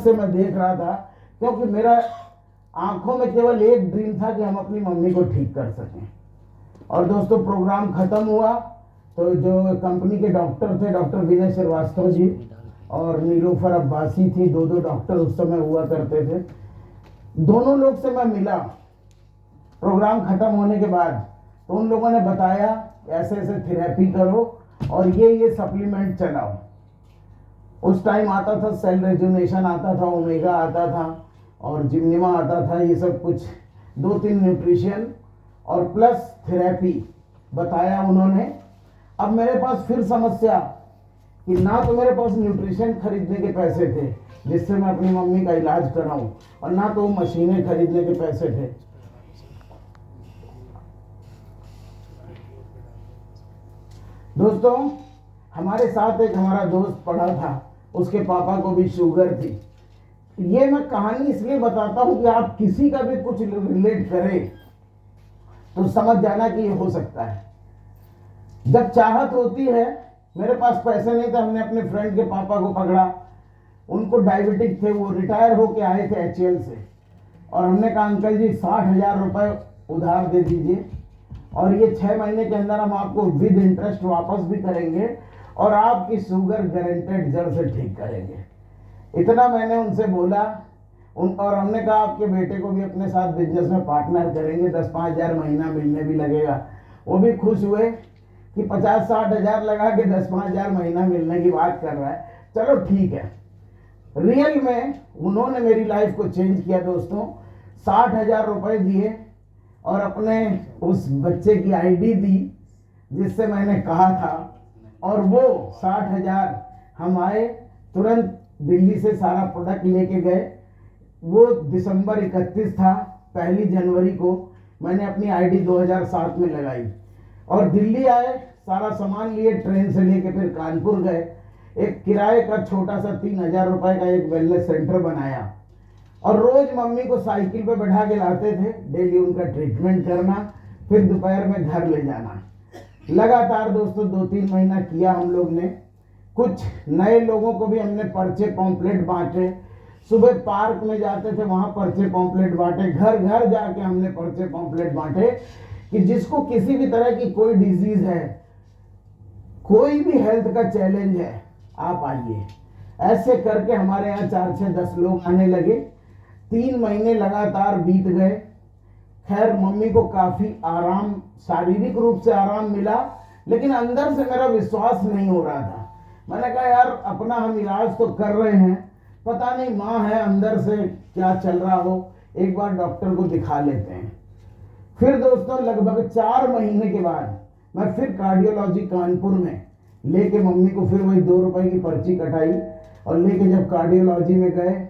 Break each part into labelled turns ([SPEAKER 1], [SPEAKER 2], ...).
[SPEAKER 1] से मैं देख रहा था, क्योंकि मेरा आंखों में केवल एक ड्रीम था कि हम अपनी मम्मी को ठीक कर सकें। और दोस्तों प्रोग्राम खत्म हुआ तो जो कंपनी के डॉक्टर थे, डॉक्टर विनय श्रीवास्तव जी और नीलोफर अब्बासी थी, दो डॉक्टर उस समय हुआ करते थे, दोनों लोग से मैं मिला प्रोग्राम खत्म होने के बाद। तो उन लोगों ने बताया ऐसे ऐसे थेरेपी करो और ये सप्लीमेंट चलाओ। उस टाइम आता था सेल रेजुनेशन आता था, ओमेगा आता था और जिम्निमा आता था, ये सब कुछ 2-3 न्यूट्रिशन और प्लस थेरेपी बताया उन्होंने। अब मेरे पास फिर समस्या कि ना तो मेरे पास न्यूट्रिशन खरीदने के पैसे थे जिससे मैं अपनी मम्मी का इलाज कराऊं, और ना तो मशीनें खरीदने के पैसे थे। दोस्तों हमारे साथ एक हमारा दोस्त पढ़ा था, उसके पापा को भी शुगर थी। ये मैं कहानी इसलिए बताता हूं कि आप किसी का भी कुछ रिलेट करें तो समझ जाना कि ये हो सकता है। जब चाहत होती है, मेरे पास पैसे नहीं थे, हमने अपने फ्रेंड के पापा को पकड़ा, उनको डायबिटिक थे, वो रिटायर होके आए थे HCL से, और हमने कहा अंकल जी 60,000 रुपए उधार दे दीजिए और ये 6 महीने के अंदर हम आपको विद इंटरेस्ट वापस भी करेंगे और आपकी शुगर गारंटेड जड़ से ठीक करेंगे। इतना मैंने उनसे बोला। और हमने कहा आपके बेटे को भी अपने साथ बिजनेस में पार्टनर करेंगे, 10-5 हज़ार महीना मिलने भी लगेगा। वो भी खुश हुए कि 50-60 हज़ार लगा के 10-5 हज़ार महीना मिलने की बात कर रहा है, चलो ठीक है। रियल में उन्होंने मेरी लाइफ को चेंज किया दोस्तों। 60,000 रुपए दिए और अपने उस बच्चे की ID दी जिससे मैंने कहा था, और वो 60,000 हम आए, तुरंत दिल्ली से सारा प्रोडक्ट लेके गए। वो दिसंबर 31 था, 1 जनवरी को मैंने अपनी ID 2007 में लगाई और दिल्ली आए, सारा सामान लिए, ट्रेन से लेके फिर कानपुर गए। एक किराए का छोटा सा 3,000 रुपए का एक वेलनेस सेंटर बनाया और रोज मम्मी को साइकिल पे बैठा के लाते थे, डेली उनका ट्रीटमेंट करना, फिर दोपहर में घर ले जाना। लगातार दोस्तों 2-3 महीना किया हम लोग ने। कुछ नए लोगों को भी हमने पर्चे पॉम्पलेट बांटे, सुबह पार्क में जाते थे, वहां पर्चे पॉम्पलेट बांटे, घर घर जाके हमने पर्चे पॉम्पलेट बांटे कि जिसको किसी भी तरह की कोई डिजीज है, कोई भी हेल्थ का चैलेंज है, आप आइए। ऐसे करके हमारे यहाँ 4-6-10 लोग आने लगे। 3 महीने लगातार बीत गए। खैर मम्मी को काफी आराम, शारीरिक रूप से आराम मिला, लेकिन अंदर से मेरा विश्वास नहीं हो रहा था। मैंने कहा यार अपना हम इलाज तो कर रहे हैं, पता नहीं माँ है अंदर से क्या चल रहा हो, एक बार डॉक्टर को दिखा लेते हैं। फिर दोस्तों लगभग 4 महीने के बाद मैं फिर कार्डियोलॉजी कानपुर में लेके मम्मी को फिर वही 2 रुपए की पर्ची कटाई और लेके जब कार्डियोलॉजी में गए,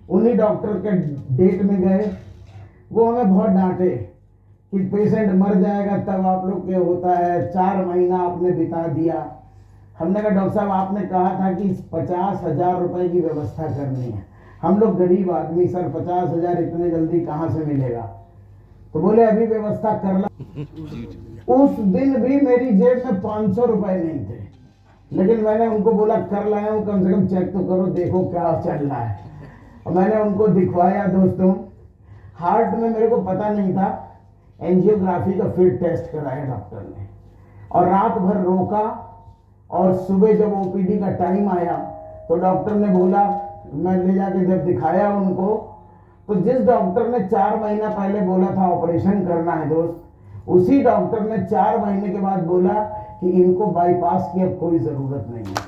[SPEAKER 1] उन्हीं डॉक्टर के डेट में गए, वो हमें बहुत डांटे कि पेशेंट मर जाएगा तब आप लोग के होता है, 4 महीना आपने बिता दिया। हमने कहा डॉक्टर साहब आपने कहा था कि 50,000 रुपए की व्यवस्था करनी है, हम लोग गरीब आदमी सर, 50,000 इतने जल्दी कहाँ से मिलेगा। तो बोले अभी व्यवस्था कर ला। उस दिन भी मेरी जेब में 500 रुपए नहीं थे, लेकिन मैंने उनको बोला कर लाया हूँ, कम से कम चेक तो करो, देखो क्या चल रहा है। और मैंने उनको दिखवाया दोस्तों। हार्ट में मेरे को पता नहीं था, एंजियोग्राफी का फिर टेस्ट कराया डॉक्टर ने और रात भर रोका। और सुबह जब OPD का टाइम आया तो डॉक्टर ने बोला, मैं ले जाके जब दिखाया उनको, तो जिस डॉक्टर ने 4 महीना पहले बोला था ऑपरेशन करना है दोस्त, उसी डॉक्टर ने 4 महीने के बाद बोला कि इनको बाईपास की अब कोई जरूरत नहीं है।